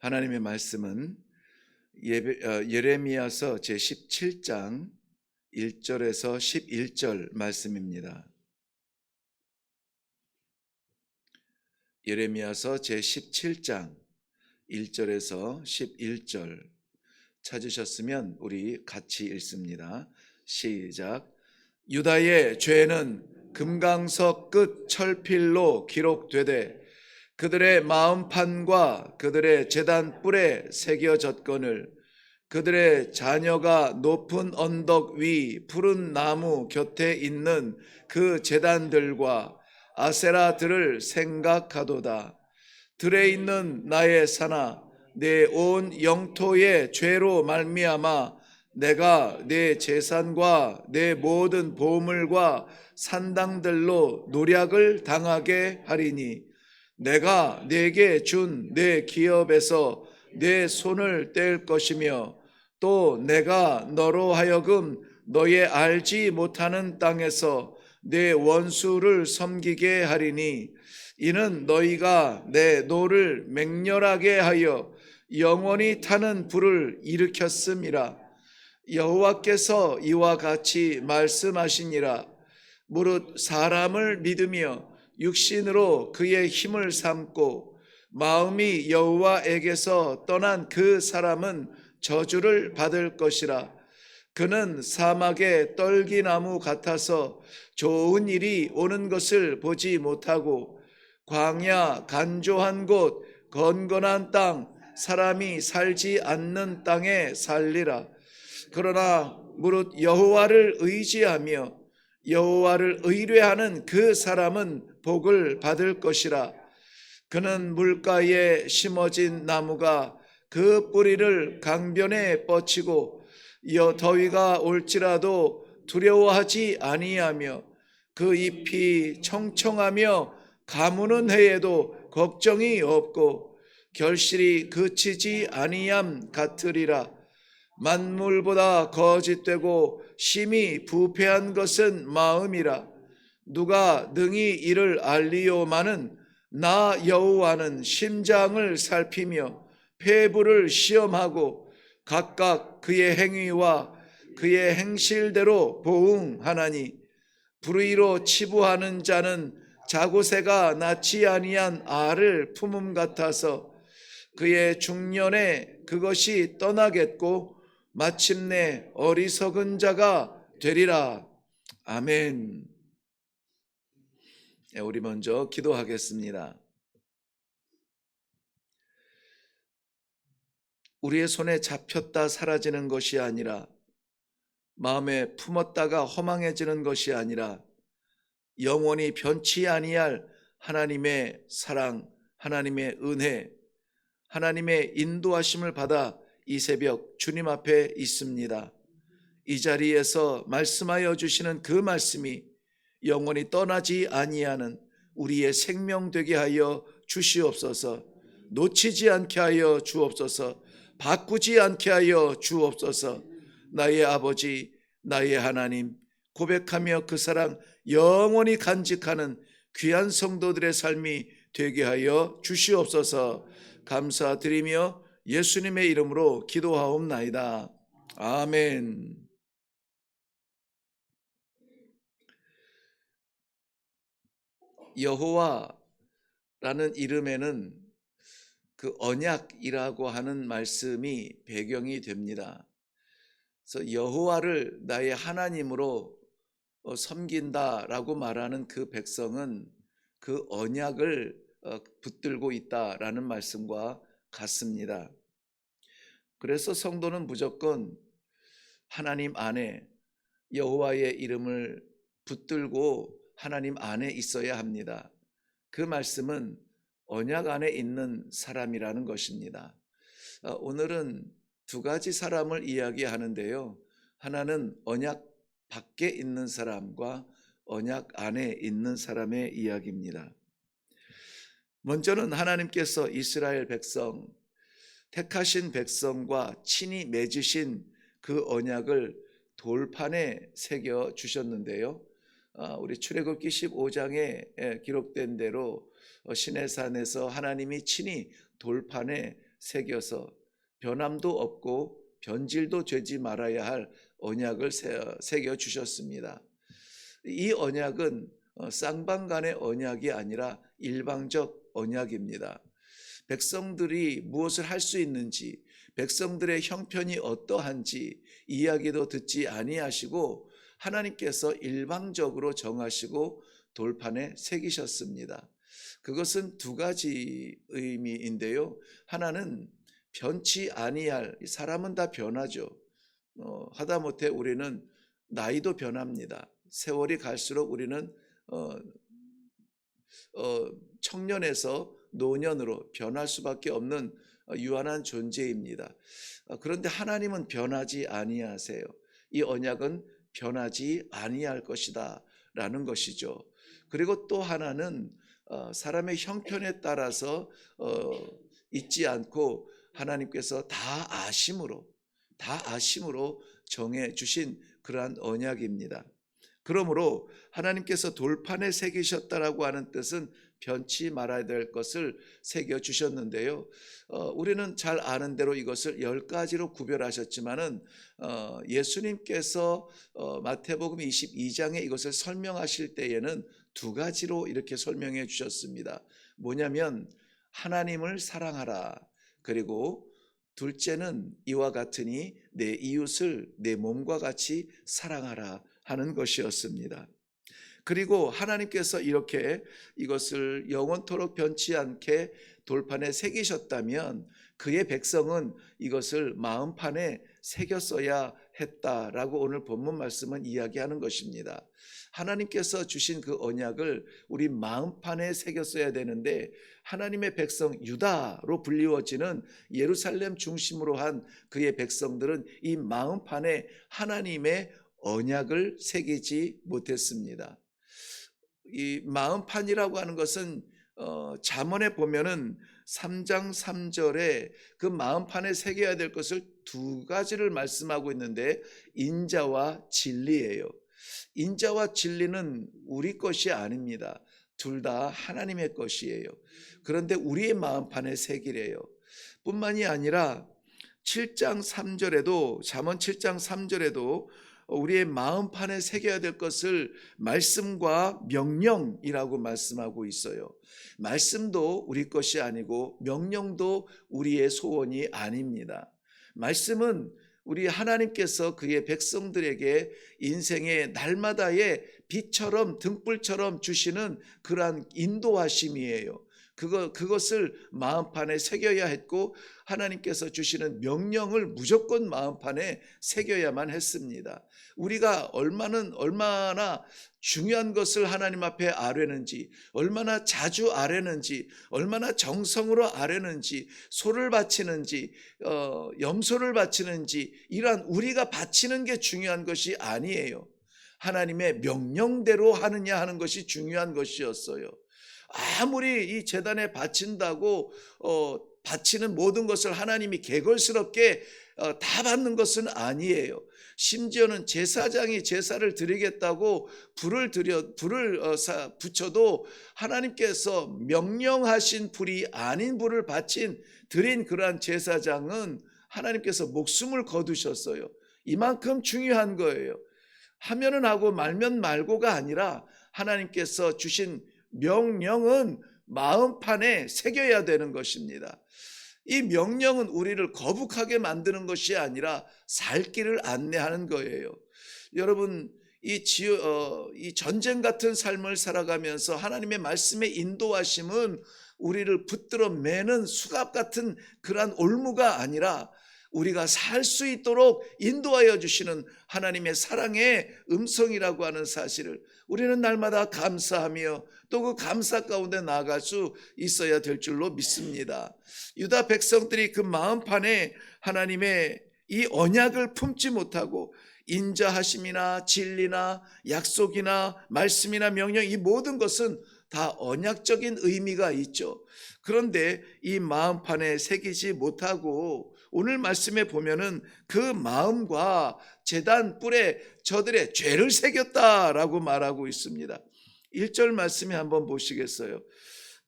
하나님의 말씀은 예레미야서 제17장 1절에서 11절 말씀입니다. 예레미야서 제17장 1절에서 11절 찾으셨으면 우리 같이 읽습니다. 시작. 유다의 죄는 금강석 끝 철필로 기록되되 그들의 마음판과 그들의 제단 뿔에 새겨졌거늘 그들의 자녀가 높은 언덕 위 푸른 나무 곁에 있는 그 제단들과 아세라들을 생각하도다. 들에 있는 나의 산아, 내 온 영토의 죄로 말미암아 내가 내 재산과 내 모든 보물과 산당들로 노략을 당하게 하리니 내가 네게 준 내 기업에서 내 손을 뗄 것이며 또 내가 너로 하여금 너의 알지 못하는 땅에서 내 원수를 섬기게 하리니 이는 너희가 내 노를 맹렬하게 하여 영원히 타는 불을 일으켰음이라. 여호와께서 이와 같이 말씀하시니라. 무릇 사람을 믿으며 육신으로 그의 힘을 삼고 마음이 여호와에게서 떠난 그 사람은 저주를 받을 것이라. 그는 사막의 떨기나무 같아서 좋은 일이 오는 것을 보지 못하고 광야 간조한 곳 건건한 땅 사람이 살지 않는 땅에 살리라. 그러나 무릇 여호와를 의지하며 여호와를 의뢰하는 그 사람은 복을 받을 것이라. 그는 물가에 심어진 나무가 그 뿌리를 강변에 뻗치고 더위가 올지라도 두려워하지 아니하며 그 잎이 청청하며 가무는 해에도 걱정이 없고 결실이 그치지 아니함 같으리라. 만물보다 거짓되고 심히 부패한 것은 마음이라. 누가 능히 이를 알리오마는 나 여호와는 심장을 살피며 폐부를 시험하고 각각 그의 행위와 그의 행실대로 보응하나니 불의로 치부하는 자는 자고새가 낳지 아니한 알을 품음 같아서 그의 중년에 그것이 떠나겠고 마침내 어리석은 자가 되리라. 아멘. 우리 먼저 기도하겠습니다. 우리의 손에 잡혔다 사라지는 것이 아니라 마음에 품었다가 허망해지는 것이 아니라 영원히 변치 아니할 하나님의 사랑, 하나님의 은혜, 하나님의 인도하심을 받아 이 새벽 주님 앞에 있습니다. 이 자리에서 말씀하여 주시는 그 말씀이 영원히 떠나지 아니하는 우리의 생명 되게 하여 주시옵소서. 놓치지 않게 하여 주옵소서. 바꾸지 않게 하여 주옵소서. 나의 아버지, 나의 하나님, 고백하며 그 사랑 영원히 간직하는 귀한 성도들의 삶이 되게 하여 주시옵소서. 감사드리며 예수님의 이름으로 기도하옵나이다. 아멘. 여호와라는 이름에는 그 언약이라고 하는 말씀이 배경이 됩니다. 그래서 여호와를 나의 하나님으로 섬긴다라고 말하는 그 백성은 그 언약을 붙들고 있다라는 말씀과 같습니다. 그래서 성도는 무조건 하나님 안에 여호와의 이름을 붙들고 하나님 안에 있어야 합니다. 그 말씀은 언약 안에 있는 사람이라는 것입니다. 오늘은 두 가지 사람을 이야기하는데요. 하나는 언약 밖에 있는 사람과 언약 안에 있는 사람의 이야기입니다. 먼저는 하나님께서 이스라엘 백성, 택하신 백성과 친히 맺으신 그 언약을 돌판에 새겨 주셨는데요. 우리 출애굽기 15장에 기록된 대로 시내산에서 하나님이 친히 돌판에 새겨서 변함도 없고 변질도 되지 말아야 할 언약을 새겨 주셨습니다. 이 언약은 쌍방간의 언약이 아니라 일방적 언약입니다. 백성들이 무엇을 할 수 있는지, 백성들의 형편이 어떠한지 이야기도 듣지 아니하시고 하나님께서 일방적으로 정하시고 돌판에 새기셨습니다. 그것은 두 가지 의미인데요. 하나는 변치 아니할, 사람은 다 변하죠. 하다못해 우리는 나이도 변합니다. 세월이 갈수록 우리는 청년에서 노년으로 변할 수밖에 없는 유한한 존재입니다. 그런데 하나님은 변하지 아니하세요. 이 언약은 변하지 아니할 것이다 라는 것이죠. 그리고 또 하나는 사람의 형편에 따라서 있지 않고 하나님께서 다 아심으로 정해 주신 그러한 언약입니다. 그러므로 하나님께서 돌판에 새기셨다라고 하는 뜻은 변치 말아야 될 것을 새겨 주셨는데요. 우리는 잘 아는 대로 이것을 10가지로 구별하셨지만은 예수님께서 마태복음 22장에 이것을 설명하실 때에는 두 가지로 이렇게 설명해 주셨습니다. 뭐냐면 하나님을 사랑하라. 그리고 둘째는 이와 같으니 내 이웃을 내 몸과 같이 사랑하라 하는 것이었습니다. 그리고 하나님께서 이렇게 이것을 영원토록 변치 않게 돌판에 새기셨다면 그의 백성은 이것을 마음판에 새겼어야 했다라고 오늘 본문 말씀은 이야기하는 것입니다. 하나님께서 주신 그 언약을 우리 마음판에 새겼어야 되는데 하나님의 백성 유다로 불리워지는 예루살렘 중심으로 한 그의 백성들은 이 마음판에 하나님의 언약을 새기지 못했습니다. 이 마음판이라고 하는 것은 잠언에 보면은 3장 3절에 그 마음판에 새겨야 될 것을 두 가지를 말씀하고 있는데 인자와 진리예요. 인자와 진리는 우리 것이 아닙니다. 둘 다 하나님의 것이에요. 그런데 우리의 마음판에 새기래요. 뿐만이 아니라 7장 3절에도 잠언 7장 3절에도 우리의 마음판에 새겨야 될 것을 말씀과 명령이라고 말씀하고 있어요. 말씀도 우리 것이 아니고 명령도 우리의 소원이 아닙니다. 말씀은 우리 하나님께서 그의 백성들에게 인생의 날마다의 빛처럼 등불처럼 주시는 그러한 인도하심이에요. 그것을 마음판에 새겨야 했고 하나님께서 주시는 명령을 무조건 마음판에 새겨야만 했습니다. 우리가 얼마나 중요한 것을 하나님 앞에 아뢰는지, 얼마나 자주 아뢰는지, 얼마나 정성으로 아뢰는지, 소를 바치는지, 염소를 바치는지 이러한 우리가 바치는 게 중요한 것이 아니에요. 하나님의 명령대로 하느냐 하는 것이 중요한 것이었어요. 아무리 이 제단에 바친다고 바치는 모든 것을 하나님이 개걸스럽게 다 받는 것은 아니에요. 심지어는 제사장이 제사를 드리겠다고 불을 붙여도 하나님께서 명령하신 불이 아닌 불을 드린 그러한 제사장은 하나님께서 목숨을 거두셨어요. 이만큼 중요한 거예요. 하면은 하고 말면 말고가 아니라 하나님께서 주신 명령은 마음판에 새겨야 되는 것입니다. 이 명령은 우리를 거북하게 만드는 것이 아니라 살 길을 안내하는 거예요. 여러분, 이 전쟁 같은 삶을 살아가면서 하나님의 말씀의 인도하심은 우리를 붙들어 매는 수갑 같은 그러한 올무가 아니라 우리가 살 수 있도록 인도하여 주시는 하나님의 사랑의 음성이라고 하는 사실을 우리는 날마다 감사하며 또 그 감사 가운데 나아갈 수 있어야 될 줄로 믿습니다. 유다 백성들이 그 마음판에 하나님의 이 언약을 품지 못하고 인자하심이나 진리나 약속이나 말씀이나 명령 이 모든 것은 다 언약적인 의미가 있죠. 그런데 이 마음판에 새기지 못하고 오늘 말씀에 보면은 그 마음과 제단 뿔에 저들의 죄를 새겼다라고 말하고 있습니다. 1절 말씀에 한번 보시겠어요?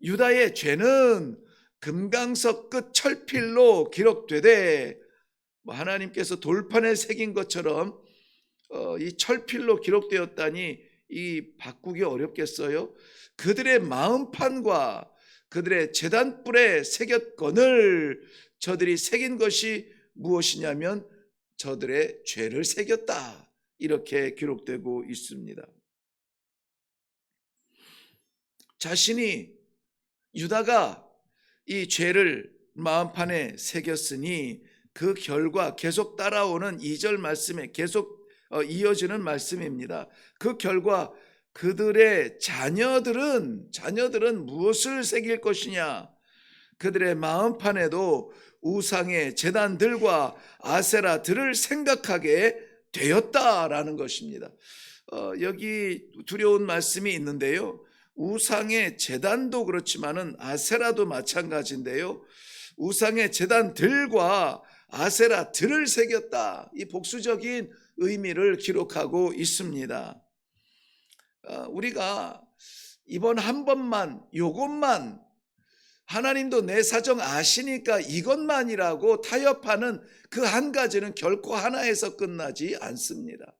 유다의 죄는 금강석 끝 철필로 기록되되, 하나님께서 돌판에 새긴 것처럼 이 철필로 기록되었다니 이 바꾸기 어렵겠어요? 그들의 마음판과 그들의 제단뿔에 새겼거늘 저들이 새긴 것이 무엇이냐면 저들의 죄를 새겼다, 이렇게 기록되고 있습니다. 자신이, 유다가 이 죄를 마음판에 새겼으니 그 결과 계속 따라오는 2절 말씀에 계속 이어지는 말씀입니다. 그 결과 그들의 자녀들은 무엇을 새길 것이냐? 그들의 마음판에도 우상의 제단들과 아세라들을 생각하게 되었다라는 것입니다. 여기 두려운 말씀이 있는데요. 우상의 제단도 그렇지만은 아세라도 마찬가지인데요. 우상의 제단들과 아세라들을 새겼다. 이 복수적인 의미를 기록하고 있습니다. 우리가 이번 한 번만, 요것만, 하나님도 내 사정 아시니까 이것만이라고 타협하는 그 한 가지는 결코 하나에서 끝나지 않습니다.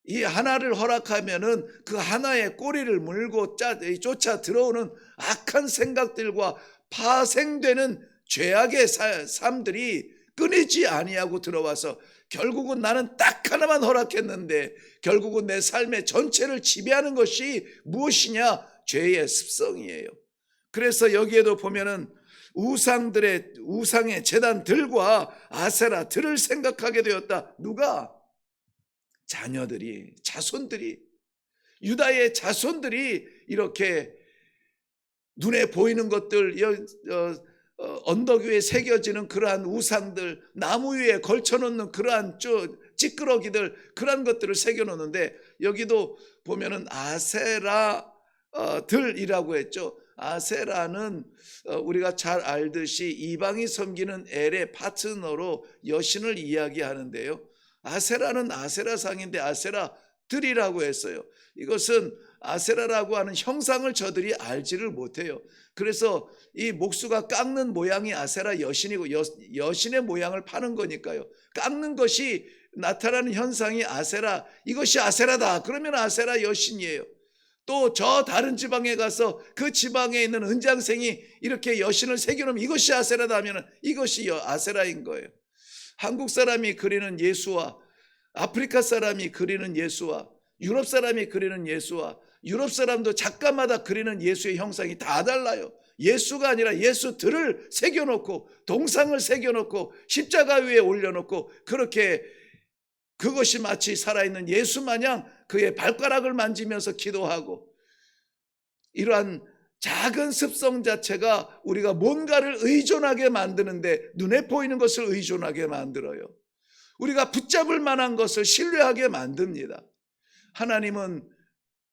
이 하나를 허락하면은 그 하나의 꼬리를 물고 쫓아 들어오는 악한 생각들과 파생되는 죄악의 삶들이 끊이지 아니하고 들어와서 결국은 나는 딱 하나만 허락했는데 결국은 내 삶의 전체를 지배하는 것이 무엇이냐? 죄의 습성이에요. 그래서 여기에도 보면은 우상의 제단들과 아세라들을 생각하게 되었다. 누가? 자녀들이, 자손들이, 유다의 자손들이 이렇게 눈에 보이는 것들, 언덕 위에 새겨지는 그러한 우상들, 나무 위에 걸쳐놓는 그러한 찌끄러기들, 그러한 것들을 새겨놓는데 여기도 보면은 아세라들이라고 했죠. 아세라는 우리가 잘 알듯이 이방이 섬기는 엘의 파트너로 여신을 이야기하는데요. 아세라는 아세라상인데 아세라들이라고 했어요. 이것은 아세라라고 하는 형상을 저들이 알지를 못해요. 그래서 이 목수가 깎는 모양이 아세라 여신이고 여신의 모양을 파는 거니까요. 깎는 것이 나타나는 현상이 아세라, 이것이 아세라다 그러면 아세라 여신이에요. 또 저 다른 지방에 가서 그 지방에 있는 은장생이 이렇게 여신을 새겨놓으면 이것이 아세라다 하면 이것이 아세라인 거예요. 한국 사람이 그리는 예수와 아프리카 사람이 그리는 예수와 유럽 사람이 그리는 예수와 유럽 사람도 작가마다 그리는 예수의 형상이 다 달라요. 예수가 아니라 예수들을 새겨놓고 동상을 새겨놓고 십자가 위에 올려놓고 그렇게 그것이 마치 살아있는 예수 마냥 그의 발가락을 만지면서 기도하고, 이러한 작은 습성 자체가 우리가 뭔가를 의존하게 만드는데 눈에 보이는 것을 의존하게 만들어요. 우리가 붙잡을 만한 것을 신뢰하게 만듭니다. 하나님은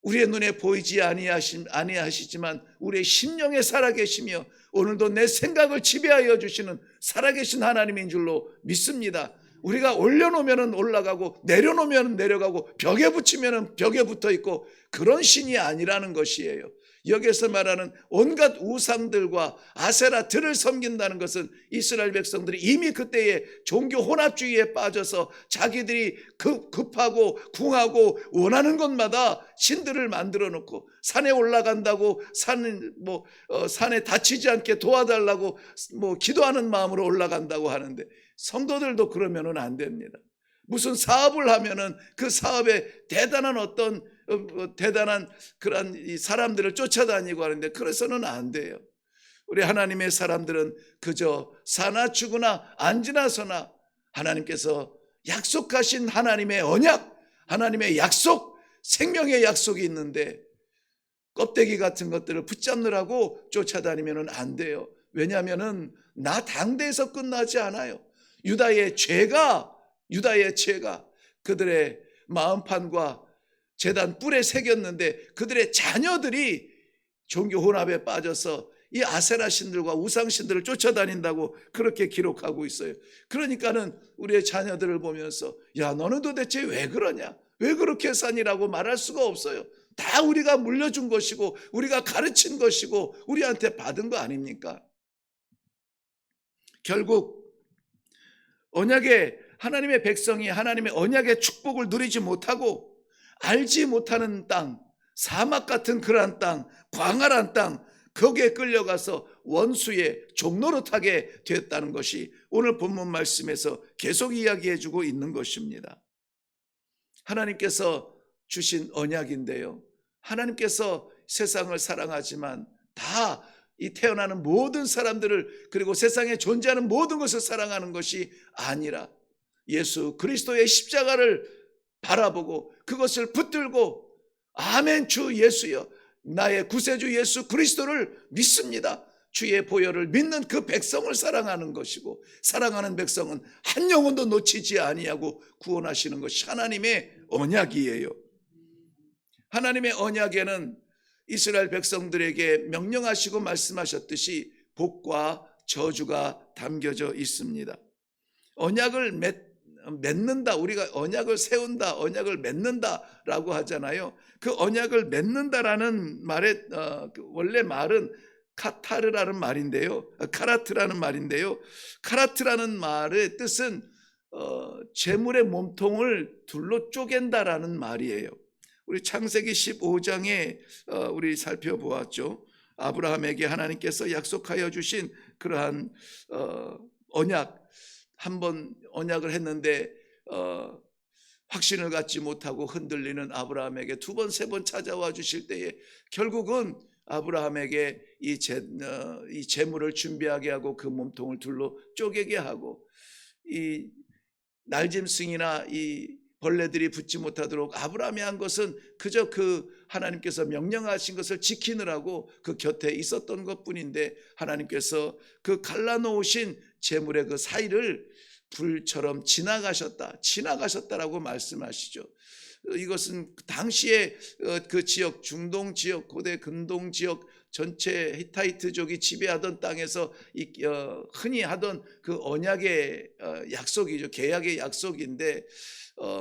우리의 눈에 보이지 아니하시지만 우리의 심령에 살아계시며 오늘도 내 생각을 지배하여 주시는 살아계신 하나님인 줄로 믿습니다. 우리가 올려놓으면 올라가고 내려놓으면 내려가고 벽에 붙이면 벽에 붙어 있고 그런 신이 아니라는 것이에요. 여기서 말하는 온갖 우상들과 아세라들을 섬긴다는 것은 이스라엘 백성들이 이미 그때의 종교 혼합주의에 빠져서 자기들이 급하고 궁하고 원하는 것마다 신들을 만들어 놓고 산에 올라간다고 산에 다치지 않게 도와달라고 기도하는 마음으로 올라간다고 하는데 성도들도 그러면은 안 됩니다. 무슨 사업을 하면은 그 사업에 대단한 그런 사람들을 쫓아다니고 하는데 그래서는 안 돼요. 우리 하나님의 사람들은 그저 사나 죽으나 앉으나 서나 하나님께서 약속하신 하나님의 언약, 하나님의 약속, 생명의 약속이 있는데 껍데기 같은 것들을 붙잡느라고 쫓아다니면 안 돼요. 왜냐하면은 나 당대에서 끝나지 않아요. 유다의 죄가 그들의 마음판과 제단 뿔에 새겼는데 그들의 자녀들이 종교 혼합에 빠져서 이 아세라 신들과 우상 신들을 쫓아다닌다고 그렇게 기록하고 있어요. 그러니까는 우리의 자녀들을 보면서 야 너는 도대체 왜 그러냐, 왜 그렇게 사니라고 말할 수가 없어요. 다 우리가 물려준 것이고 우리가 가르친 것이고 우리한테 받은 거 아닙니까? 결국 하나님의 백성이 하나님의 언약의 축복을 누리지 못하고 알지 못하는 땅, 사막 같은 그러한 땅, 광활한 땅, 거기에 끌려가서 원수의 종로로 타게 되었다는 것이 오늘 본문 말씀에서 계속 이야기해주고 있는 것입니다. 하나님께서 주신 언약인데요, 하나님께서 세상을 사랑하지만 다 이 태어나는 모든 사람들을, 그리고 세상에 존재하는 모든 것을 사랑하는 것이 아니라 예수 그리스도의 십자가를 바라보고 그것을 붙들고 아멘 주 예수여, 나의 구세주 예수 그리스도를 믿습니다, 주의 보혈을 믿는 그 백성을 사랑하는 것이고, 사랑하는 백성은 한 영혼도 놓치지 아니하고 구원하시는 것이 하나님의 언약이에요. 하나님의 언약에는 이스라엘 백성들에게 명령하시고 말씀하셨듯이 복과 저주가 담겨져 있습니다. 언약을 맺는다, 우리가 언약을 세운다, 언약을 맺는다라고 하잖아요. 그 언약을 맺는다라는 말의 원래 말은 카타르라는 말인데요, 카라트라는 말인데요, 카라트라는 말의 뜻은 재물의 몸통을 둘로 쪼갠다라는 말이에요. 우리 창세기 15장에 우리 살펴보았죠. 아브라함에게 하나님께서 약속하여 주신 그러한 언약, 한번 언약을 했는데 확신을 갖지 못하고 흔들리는 아브라함에게 두 번, 세 번 찾아와 주실 때에 결국은 아브라함에게 이 재물을 준비하게 하고 그 몸통을 둘로 쪼개게 하고, 이 날짐승이나 이 벌레들이 붙지 못하도록 아브라함이 한 것은 그저 그 하나님께서 명령하신 것을 지키느라고 그 곁에 있었던 것뿐인데, 하나님께서 그 갈라놓으신 재물의 그 사이를 불처럼 지나가셨다라고 말씀하시죠. 이것은 당시에 그 지역, 중동 지역, 고대 근동 지역 전체 히타이트족이 지배하던 땅에서 흔히 하던 그 언약의 약속이죠. 계약의 약속인데,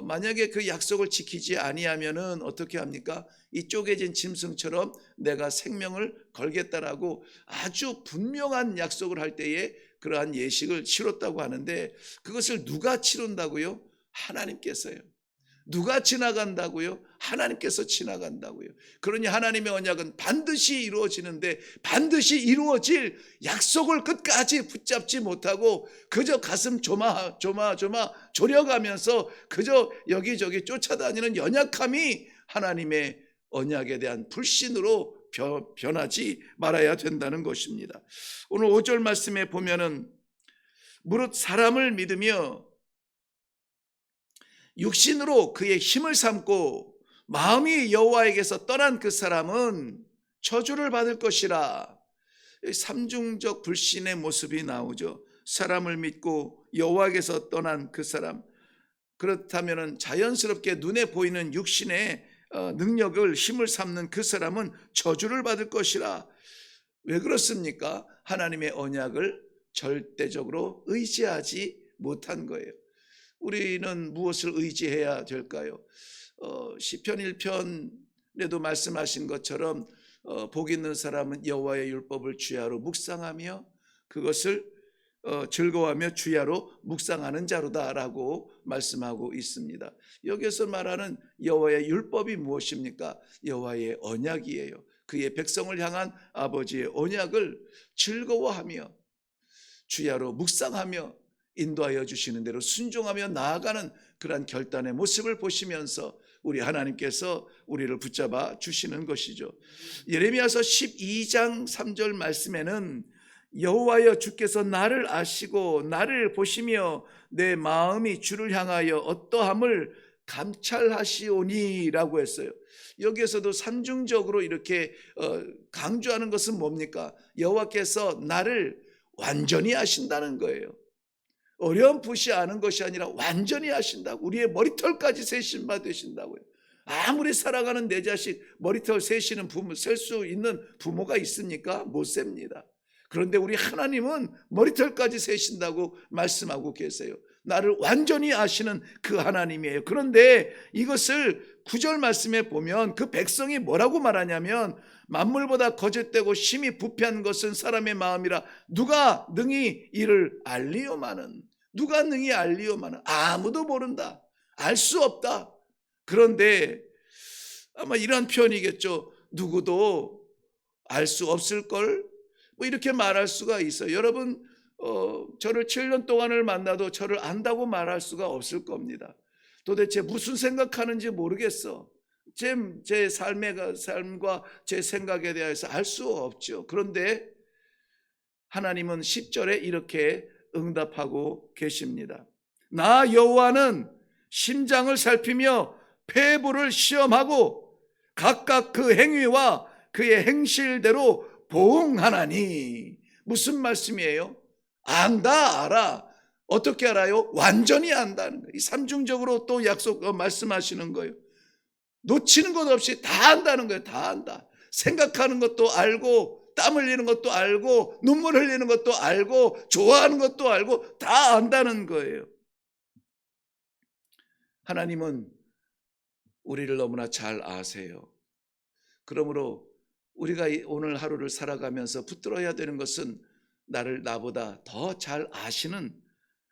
만약에 그 약속을 지키지 아니하면은 어떻게 합니까? 이 쪼개진 짐승처럼 내가 생명을 걸겠다라고 아주 분명한 약속을 할 때에 그러한 예식을 치렀다고 하는데, 그것을 누가 치른다고요? 하나님께서요. 누가 지나간다고요? 하나님께서 지나간다고요. 그러니 하나님의 언약은 반드시 이루어지는데, 반드시 이루어질 약속을 끝까지 붙잡지 못하고 그저 가슴 졸여가면서 그저 여기저기 쫓아다니는 연약함이 하나님의 언약에 대한 불신으로 변하지 말아야 된다는 것입니다. 오늘 5절 말씀에 보면은 무릇 사람을 믿으며 육신으로 그의 힘을 삼고 마음이 여호와에게서 떠난 그 사람은 저주를 받을 것이라. 삼중적 불신의 모습이 나오죠. 사람을 믿고 여호와에게서 떠난 그 사람, 그렇다면 자연스럽게 눈에 보이는 육신의 능력을, 힘을 삼는 그 사람은 저주를 받을 것이라. 왜 그렇습니까? 하나님의 언약을 절대적으로 의지하지 못한 거예요. 우리는 무엇을 의지해야 될까요? 시편 1편에도 말씀하신 것처럼 복 있는 사람은 여호와의 율법을 주야로 묵상하며 그것을 즐거워하며 주야로 묵상하는 자로다라고 말씀하고 있습니다. 여기서 말하는 여호와의 율법이 무엇입니까? 여호와의 언약이에요. 그의 백성을 향한 아버지의 언약을 즐거워하며 주야로 묵상하며 인도하여 주시는 대로 순종하며 나아가는 그러한 결단의 모습을 보시면서 우리 하나님께서 우리를 붙잡아 주시는 것이죠. 예레미야서 12장 3절 말씀에는 여호와여 주께서 나를 아시고 나를 보시며 내 마음이 주를 향하여 어떠함을 감찰하시오니라고 했어요. 여기에서도 산중적으로 이렇게 강조하는 것은 뭡니까? 여호와께서 나를 완전히 아신다는 거예요. 어렴풋이 아는 것이 아니라 완전히 아신다고. 우리의 머리털까지 세신 바 되신다고요. 아무리 사랑하는 내 자식 머리털 세시는 부모, 셀 수 있는 부모가 있습니까? 못 셉니다. 그런데 우리 하나님은 머리털까지 세신다고 말씀하고 계세요. 나를 완전히 아시는 그 하나님이에요. 그런데 이것을 9절 말씀에 보면 그 백성이 뭐라고 말하냐면 만물보다 거짓되고 심히 부패한 것은 사람의 마음이라 누가 능히 이를 알리오마는, 누가 능히 알리오마는, 아무도 모른다, 알 수 없다. 그런데 아마 이런 표현이겠죠. 누구도 알 수 없을걸, 뭐 이렇게 말할 수가 있어요. 여러분 저를 7년 동안을 만나도 저를 안다고 말할 수가 없을 겁니다. 도대체 무슨 생각하는지 모르겠어. 제 삶과 제 생각에 대해서 알 수 없죠. 그런데 하나님은 10절에 이렇게 응답하고 계십니다. 나 여호와는 심장을 살피며 폐부를 시험하고 각각 그 행위와 그의 행실대로 보응하나니. 무슨 말씀이에요? 안다, 알아. 어떻게 알아요? 완전히 안다는 거예요. 이 삼중적으로 또 말씀하시는 거예요. 놓치는 것 없이 다 안다는 거예요. 다 안다. 생각하는 것도 알고, 땀 흘리는 것도 알고, 눈물 흘리는 것도 알고, 좋아하는 것도 알고, 다 안다는 거예요. 하나님은 우리를 너무나 잘 아세요. 그러므로 우리가 오늘 하루를 살아가면서 붙들어야 되는 것은 나보다 더 잘 아시는,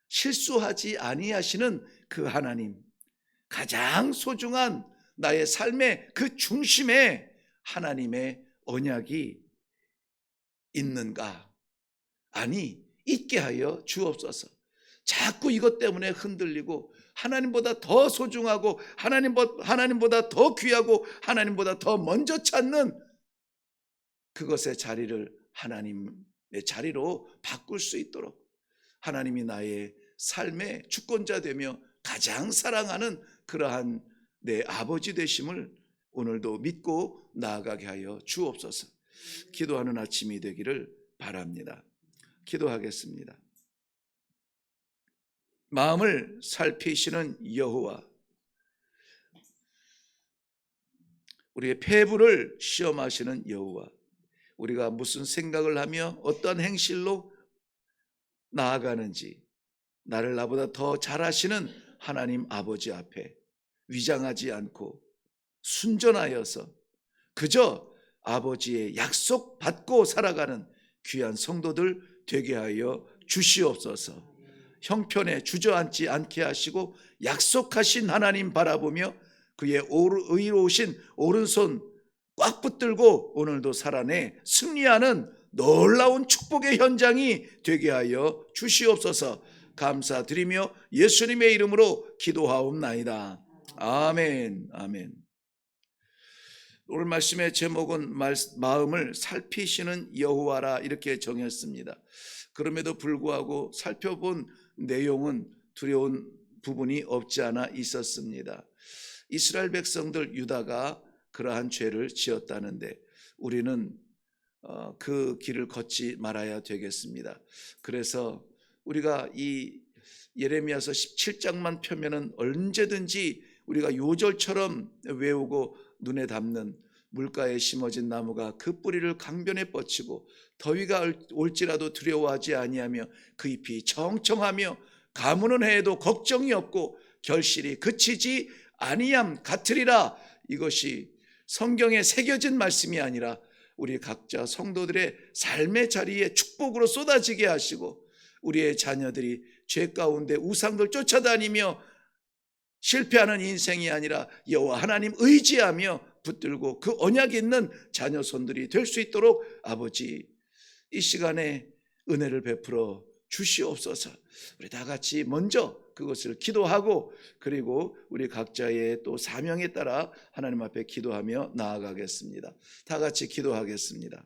실수하지 아니하시는 그 하나님, 가장 소중한 나의 삶의 그 중심에 하나님의 언약이 있는가? 아니, 있게 하여 주옵소서. 자꾸 이것 때문에 흔들리고 하나님보다 더 소중하고 하나님보다 더 귀하고 하나님보다 더 먼저 찾는 그것의 자리를 하나님의 자리로 바꿀 수 있도록 하나님이 나의 삶의 주권자 되며 가장 사랑하는 그러한 내 아버지 되심을 오늘도 믿고 나아가게 하여 주옵소서. 기도하는 아침이 되기를 바랍니다. 기도하겠습니다. 마음을 살피시는 여호와, 우리의 폐부를 시험하시는 여호와, 우리가 무슨 생각을 하며 어떤 행실로 나아가는지 나를 나보다 더 잘 아시는 하나님 아버지 앞에 위장하지 않고 순전하여서 그저 아버지의 약속 받고 살아가는 귀한 성도들 되게 하여 주시옵소서. 형편에 주저앉지 않게 하시고 약속하신 하나님 바라보며 그의 의로우신 오른손 꽉 붙들고 오늘도 살아내 승리하는 놀라운 축복의 현장이 되게 하여 주시옵소서. 감사드리며 예수님의 이름으로 기도하옵나이다. 아멘. 아멘. 오늘 말씀의 제목은 마음을 살피시는 여호와라 이렇게 정했습니다. 그럼에도 불구하고 살펴본 내용은 두려운 부분이 없지 않아 있었습니다. 이스라엘 백성들 유다가 그러한 죄를 지었다는데 우리는 그 길을 걷지 말아야 되겠습니다. 그래서 우리가 이 예레미야서 17장만 펴면은 언제든지 우리가 요절처럼 외우고 눈에 담는 물가에 심어진 나무가 그 뿌리를 강변에 뻗치고 더위가 올지라도 두려워하지 아니하며 그 잎이 청청하며 가무는 해에도 걱정이 없고 결실이 그치지 아니함 같으리라. 이것이 성경에 새겨진 말씀이 아니라 우리 각자 성도들의 삶의 자리에 축복으로 쏟아지게 하시고 우리의 자녀들이 죄 가운데 우상들 쫓아다니며 실패하는 인생이 아니라 여호와 하나님 의지하며 붙들고 그 언약 있는 자녀 손들이 될 수 있도록 아버지 이 시간에 은혜를 베풀어 주시옵소서. 우리 다 같이 먼저 그것을 기도하고 그리고 우리 각자의 또 사명에 따라 하나님 앞에 기도하며 나아가겠습니다. 다 같이 기도하겠습니다.